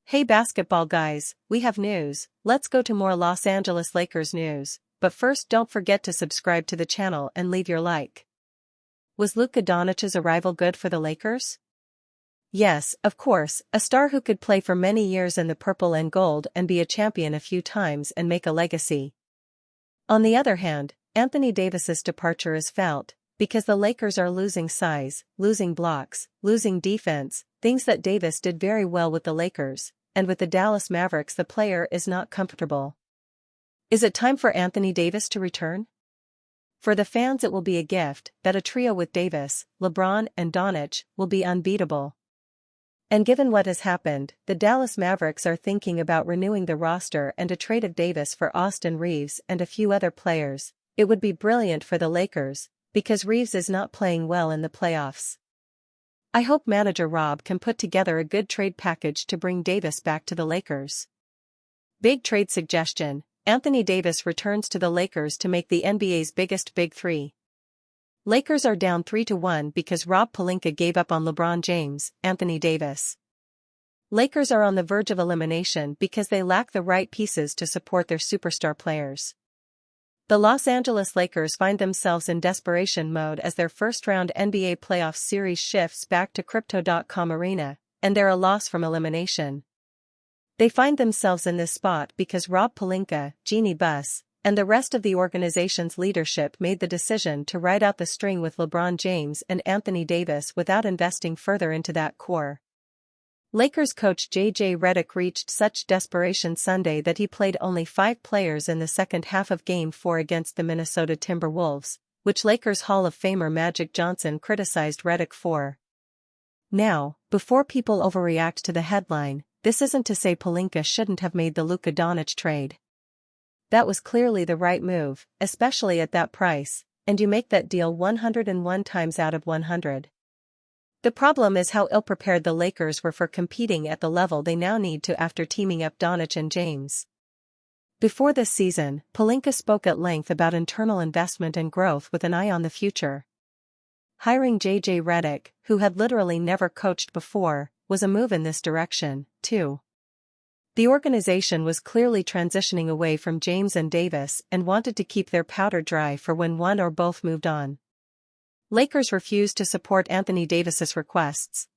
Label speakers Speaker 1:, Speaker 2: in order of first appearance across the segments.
Speaker 1: Hey basketball guys, we have news. Let's go to more Los Angeles Lakers news, but first don't forget to subscribe to the channel and leave your like. Was Luka Doncic's arrival good for the Lakers? Yes, of course, a star who could play for many years in the purple and gold and be a champion a few times and make a legacy. On the other hand, Anthony Davis's departure is felt, because the Lakers are losing size, losing blocks, losing defense, things that Davis did very well with the Lakers, and with the Dallas Mavericks the player is not comfortable. Is it time for Anthony Davis to return? For the fans it will be a gift that a trio with Davis, LeBron and Doncic will be unbeatable. And given what has happened, the Dallas Mavericks are thinking about renewing the roster and a trade of Davis for Austin Reaves and a few other players. It would be brilliant for the Lakers, because Reaves is not playing well in the playoffs. I hope manager Rob can put together a good trade package to bring Davis back to the Lakers. Big trade suggestion: Anthony Davis returns to the Lakers to make the NBA's biggest Big Three. Lakers are down 3-1 because Rob Pelinka gave up on LeBron James, Anthony Davis. Lakers are on the verge of elimination because they lack the right pieces to support their superstar players. The Los Angeles Lakers find themselves in desperation mode as their first-round NBA playoff series shifts back to Crypto.com Arena, and they're a loss from elimination. They find themselves in this spot because Rob Pelinka, Jeanie Buss, and the rest of the organization's leadership made the decision to ride out the string with LeBron James and Anthony Davis without investing further into that core. Lakers coach J.J. Redick reached such desperation Sunday that he played only 5 players in the second half of Game 4 against the Minnesota Timberwolves, which Lakers Hall of Famer Magic Johnson criticized Redick for. Now, before people overreact to the headline, this isn't to say Pelinka shouldn't have made the Luka Doncic trade. That was clearly the right move, especially at that price, and you make that deal 101 times out of 100. The problem is how ill-prepared the Lakers were for competing at the level they now need to after teaming up Doncic and James. Before this season, Pelinka spoke at length about internal investment and growth with an eye on the future. Hiring J.J. Redick, who had literally never coached before, was a move in this direction, too. The organization was clearly transitioning away from James and Davis and wanted to keep their powder dry for when one or both moved on. Lakers refused to support Anthony Davis's requests.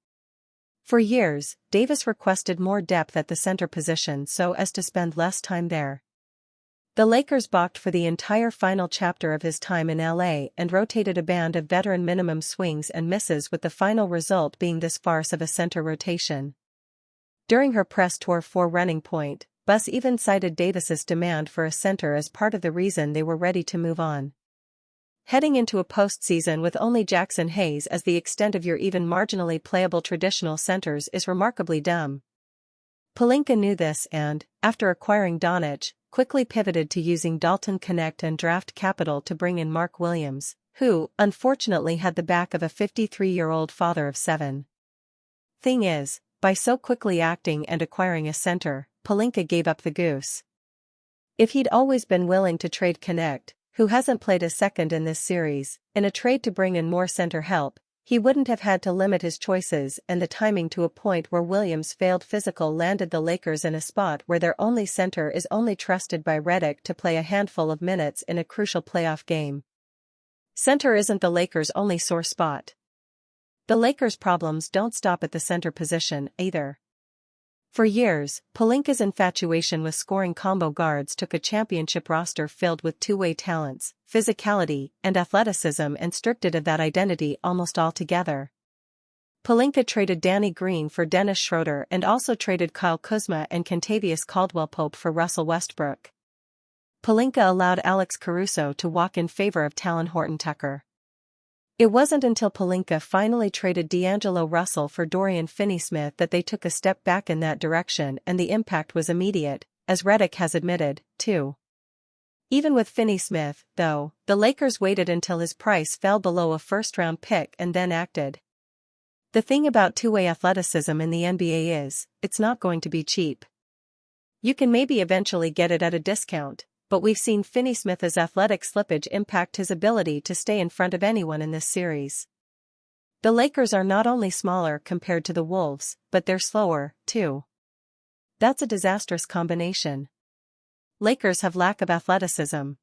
Speaker 1: For years, Davis requested more depth at the center position so as to spend less time there. The Lakers balked for the entire final chapter of his time in LA and rotated a band of veteran minimum swings and misses, with the final result being this farce of a center rotation. During her press tour for Running Point, Buss even cited Davis's demand for a center as part of the reason they were ready to move on. Heading into a postseason with only Jackson Hayes as the extent of your even marginally playable traditional centers is remarkably dumb. Pelinka knew this and, after acquiring Doncic, quickly pivoted to using Dalton Connect and draft capital to bring in Mark Williams, who, unfortunately, had the back of a 53-year-old father of 7. Thing is, by so quickly acting and acquiring a center, Pelinka gave up the goose. If he'd always been willing to trade Connect, who hasn't played a second in this series, in a trade to bring in more center help, he wouldn't have had to limit his choices, and the timing to a point where Williams' failed physical landed the Lakers in a spot where their only center is only trusted by Redick to play a handful of minutes in a crucial playoff game. Center isn't the Lakers' only sore spot. The Lakers' problems don't stop at the center position, either. For years, Pelinka's infatuation with scoring combo guards took a championship roster filled with two-way talents, physicality, and athleticism and stripped it of that identity almost altogether. Pelinka traded Danny Green for Dennis Schroeder and also traded Kyle Kuzma and Kentavious Caldwell-Pope for Russell Westbrook. Pelinka allowed Alex Caruso to walk in favor of Talen Horton-Tucker. It wasn't until Pelinka finally traded D'Angelo Russell for Dorian Finney-Smith that they took a step back in that direction, and the impact was immediate, as Redick has admitted, too. Even with Finney-Smith, though, the Lakers waited until his price fell below a first-round pick and then acted. The thing about two-way athleticism in the NBA is, it's not going to be cheap. You can maybe eventually get it at a discount, but we've seen Finney Smith's athletic slippage impact his ability to stay in front of anyone in this series. The Lakers are not only smaller compared to the Wolves, but they're slower, too. That's a disastrous combination. Lakers have lack of athleticism.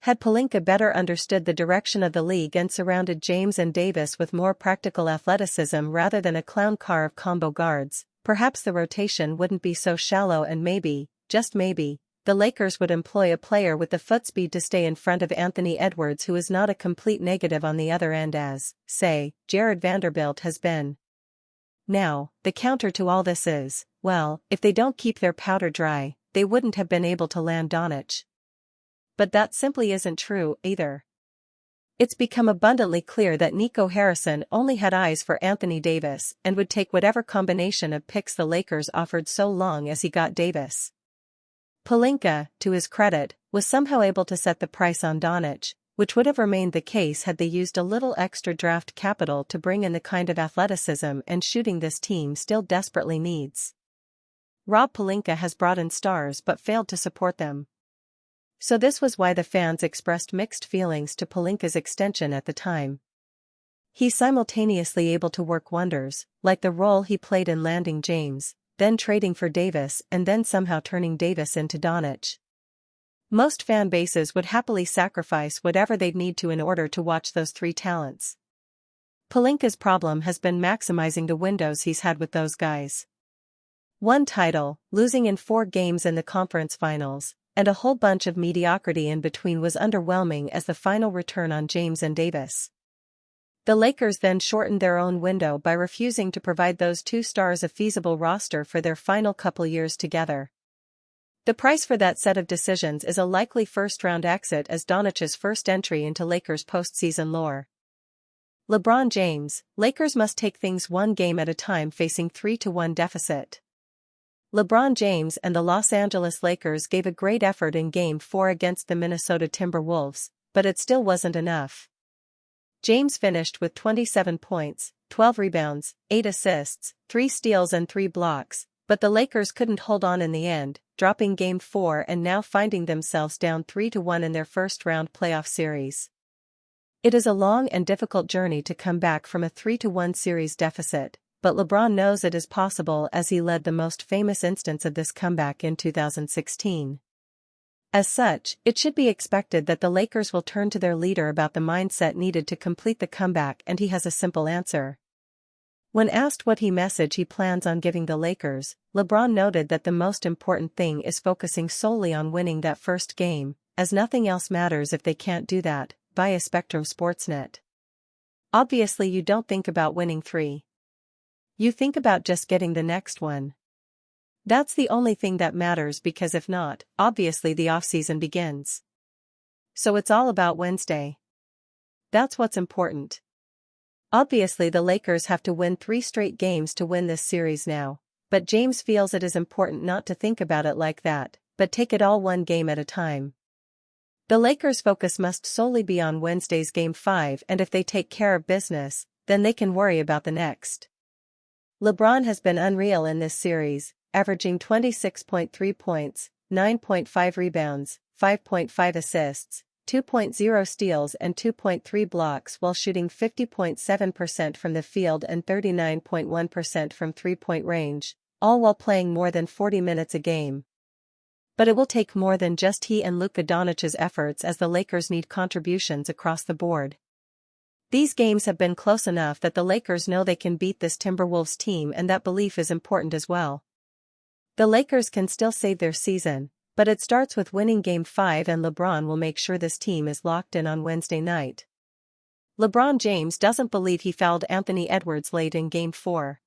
Speaker 1: Had Pelinka better understood the direction of the league and surrounded James and Davis with more practical athleticism rather than a clown car of combo guards, perhaps the rotation wouldn't be so shallow and maybe, just maybe, the Lakers would employ a player with the foot speed to stay in front of Anthony Edwards, who is not a complete negative on the other end as, say, Jared Vanderbilt has been. Now, the counter to all this is, well, if they don't keep their powder dry, they wouldn't have been able to land Doncic. But that simply isn't true, either. It's become abundantly clear that Nico Harrison only had eyes for Anthony Davis and would take whatever combination of picks the Lakers offered so long as he got Davis. Pelinka, to his credit, was somehow able to set the price on Doncic, which would have remained the case had they used a little extra draft capital to bring in the kind of athleticism and shooting this team still desperately needs. Rob Pelinka has brought in stars but failed to support them. So this was why the fans expressed mixed feelings to Pelinka's extension at the time. He's simultaneously able to work wonders, like the role he played in landing James, then trading for Davis and then somehow turning Davis into Doncic. Most fan bases would happily sacrifice whatever they'd need to in order to watch those three talents. Pelinka's problem has been maximizing the windows he's had with those guys. One title, losing in 4 games in the conference finals, and a whole bunch of mediocrity in between was underwhelming as the final return on James and Davis. The Lakers then shortened their own window by refusing to provide those 2 stars a feasible roster for their final couple years together. The price for that set of decisions is a likely first-round exit as Doncic's first entry into Lakers postseason lore. LeBron James, Lakers must take things one game at a time facing 3-1 deficit. LeBron James and the Los Angeles Lakers gave a great effort in Game 4 against the Minnesota Timberwolves, but it still wasn't enough. James finished with 27 points, 12 rebounds, 8 assists, 3 steals and 3 blocks, but the Lakers couldn't hold on in the end, dropping Game 4 and now finding themselves down 3-1 in their first-round playoff series. It is a long and difficult journey to come back from a 3-1 series deficit, but LeBron knows it is possible as he led the most famous instance of this comeback in 2016. As such, it should be expected that the Lakers will turn to their leader about the mindset needed to complete the comeback, and he has a simple answer. When asked what message he plans on giving the Lakers, LeBron noted that the most important thing is focusing solely on winning that first game, as nothing else matters if they can't do that, via Spectrum Sportsnet. Obviously you don't think about winning 3. You think about just getting the next one. That's the only thing that matters, because if not, obviously the offseason begins. So it's all about Wednesday. That's what's important. Obviously the Lakers have to win 3 straight games to win this series now, but James feels it is important not to think about it like that, but take it all one game at a time. The Lakers' focus must solely be on Wednesday's Game 5, and if they take care of business, then they can worry about the next. LeBron has been unreal in this series, averaging 26.3 points, 9.5 rebounds, 5.5 assists, 2.0 steals and 2.3 blocks while shooting 50.7% from the field and 39.1% from three-point range, all while playing more than 40 minutes a game. But it will take more than just he and Luka Doncic's efforts, as the Lakers need contributions across the board. These games have been close enough that the Lakers know they can beat this Timberwolves team, and that belief is important as well. The Lakers can still save their season, but it starts with winning Game 5, and LeBron will make sure this team is locked in on Wednesday night. LeBron James doesn't believe he fouled Anthony Edwards late in Game 4.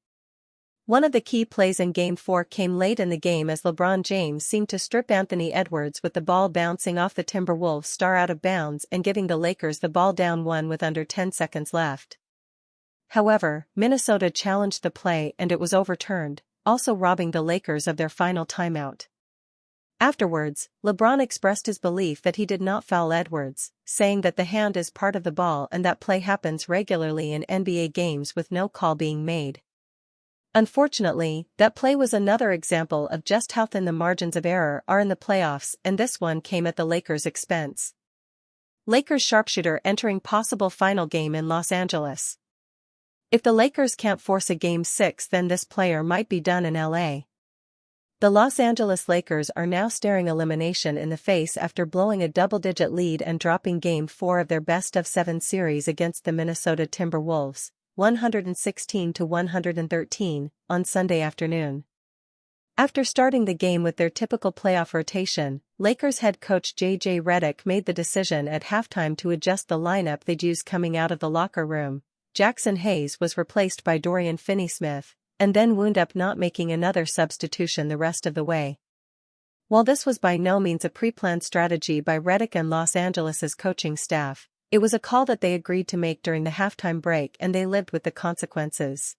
Speaker 1: One of the key plays in Game 4 came late in the game as LeBron James seemed to strip Anthony Edwards with the ball bouncing off the Timberwolves star out of bounds and giving the Lakers the ball down 1 with under 10 seconds left. However, Minnesota challenged the play and it was overturned, also robbing the Lakers of their final timeout. Afterwards, LeBron expressed his belief that he did not foul Edwards, saying that the hand is part of the ball and that play happens regularly in NBA games with no call being made. Unfortunately, that play was another example of just how thin the margins of error are in the playoffs, and this one came at the Lakers' expense. Lakers sharpshooter entering possible final game in Los Angeles. If the Lakers can't force a Game 6, then this player might be done in LA. The Los Angeles Lakers are now staring elimination in the face after blowing a double-digit lead and dropping Game 4 of their best-of-7 series against the Minnesota Timberwolves, 116-113, on Sunday afternoon. After starting the game with their typical playoff rotation, Lakers head coach J.J. Redick made the decision at halftime to adjust the lineup they'd use coming out of the locker room. Jackson Hayes was replaced by Dorian Finney-Smith, and then wound up not making another substitution the rest of the way. While this was by no means a pre-planned strategy by Redick and Los Angeles' coaching staff, it was a call that they agreed to make during the halftime break, and they lived with the consequences.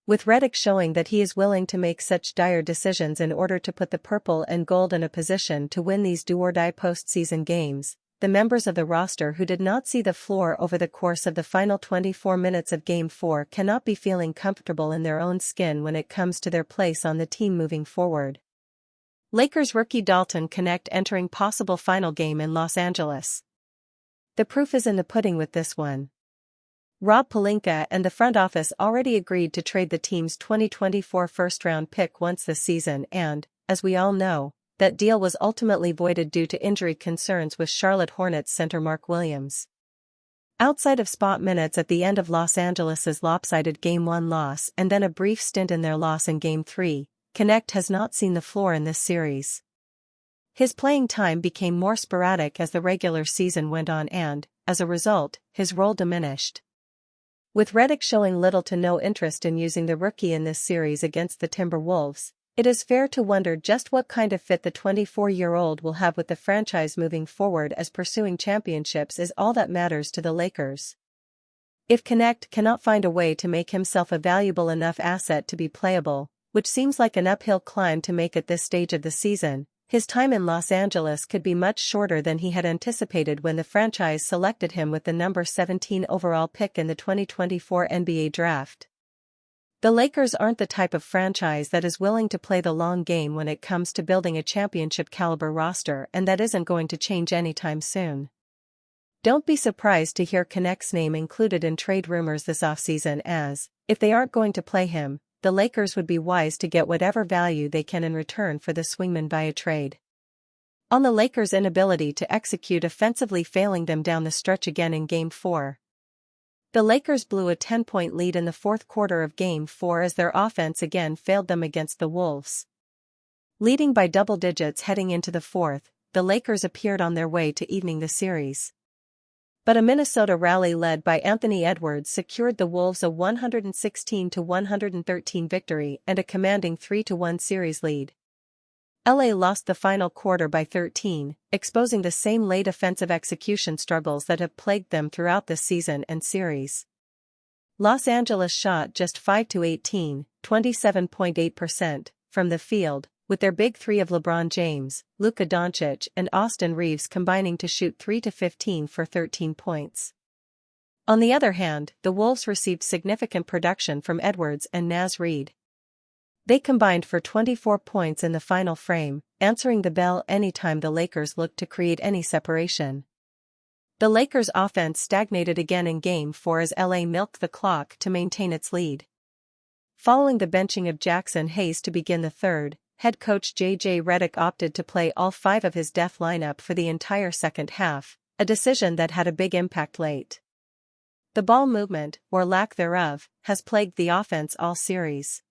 Speaker 1: With Redick showing that he is willing to make such dire decisions in order to put the purple and gold in a position to win these do-or-die postseason games, the members of the roster who did not see the floor over the course of the final 24 minutes of Game 4 cannot be feeling comfortable in their own skin when it comes to their place on the team moving forward. Lakers rookie Dalton Knecht entering possible final game in Los Angeles. The proof is in the pudding with this one. Rob Pelinka and the front office already agreed to trade the team's 2024 first-round pick once this season, and, as we all know, that deal was ultimately voided due to injury concerns with Charlotte Hornets center Mark Williams. Outside of spot minutes at the end of Los Angeles' lopsided Game 1 loss and then a brief stint in their loss in Game 3, Knecht has not seen the floor in this series. His playing time became more sporadic as the regular season went on and, as a result, his role diminished. With Redick showing little to no interest in using the rookie in this series against the Timberwolves, it is fair to wonder just what kind of fit the 24-year-old will have with the franchise moving forward, as pursuing championships is all that matters to the Lakers. If Knecht cannot find a way to make himself a valuable enough asset to be playable, which seems like an uphill climb to make at this stage of the season, his time in Los Angeles could be much shorter than he had anticipated when the franchise selected him with the number 17 overall pick in the 2024 NBA Draft. The Lakers aren't the type of franchise that is willing to play the long game when it comes to building a championship-caliber roster, and that isn't going to change anytime soon. Don't be surprised to hear Knecht's name included in trade rumors this offseason, as, if they aren't going to play him, the Lakers would be wise to get whatever value they can in return for the swingman via trade. On the Lakers' inability to execute offensively, failing them down the stretch again in Game 4. The Lakers blew a 10-point lead in the fourth quarter of Game 4 as their offense again failed them against the Wolves. Leading by double digits heading into the fourth, the Lakers appeared on their way to evening the series. But a Minnesota rally led by Anthony Edwards secured the Wolves a 116-113 victory and a commanding 3-1 series lead. LA lost the final quarter by 13, exposing the same late offensive execution struggles that have plagued them throughout this season and series. Los Angeles shot just 5-18, 27.8%, from the field, with their big three of LeBron James, Luka Doncic and Austin Reeves combining to shoot 3-15 for 13 points. On the other hand, the Wolves received significant production from Edwards and Naz Reid. They combined for 24 points in the final frame, answering the bell anytime the Lakers looked to create any separation. The Lakers' offense stagnated again in Game 4 as LA milked the clock to maintain its lead. Following the benching of Jackson Hayes to begin the third, head coach J.J. Redick opted to play all five of his death lineup for the entire second half, a decision that had a big impact late. The ball movement, or lack thereof, has plagued the offense all series.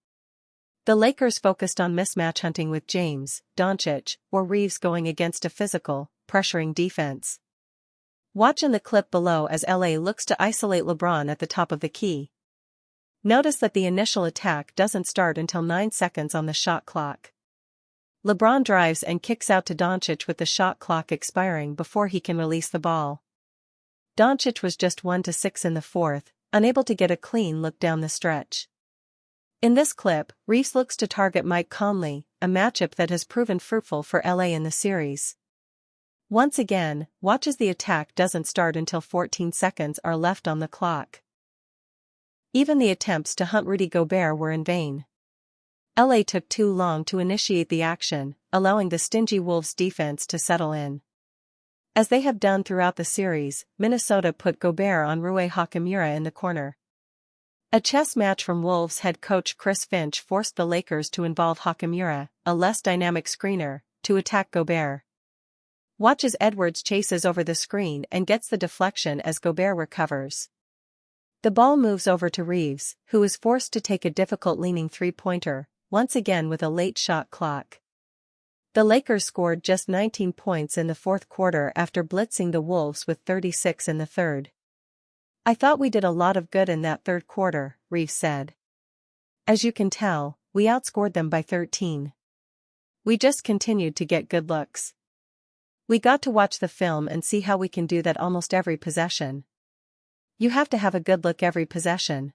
Speaker 1: The Lakers focused on mismatch hunting with James, Doncic, or Reeves going against a physical, pressuring defense. Watch in the clip below as LA looks to isolate LeBron at the top of the key. Notice that the initial attack doesn't start until 9 seconds on the shot clock. LeBron drives and kicks out to Doncic with the shot clock expiring before he can release the ball. Doncic was just 1-6 in the fourth, unable to get a clean look down the stretch. In this clip, Reeves looks to target Mike Conley, a matchup that has proven fruitful for LA in the series. Once again, watch as the attack doesn't start until 14 seconds are left on the clock. Even the attempts to hunt Rudy Gobert were in vain. LA took too long to initiate the action, allowing the stingy Wolves defense to settle in. As they have done throughout the series, Minnesota put Gobert on Rui Hachimura in the corner. A chess match from Wolves head coach Chris Finch forced the Lakers to involve Hachimura, a less dynamic screener, to attack Gobert. Watch as Edwards chases over the screen and gets the deflection as Gobert recovers. The ball moves over to Reeves, who is forced to take a difficult leaning three-pointer, once again with a late shot clock. The Lakers scored just 19 points in the fourth quarter after blitzing the Wolves with 36 in the third. "I thought we did a lot of good in that third quarter," Reeves said. "As you can tell, we outscored them by 13. We just continued to get good looks. We got to watch the film and see how we can do that almost every possession. You have to have a good look every possession."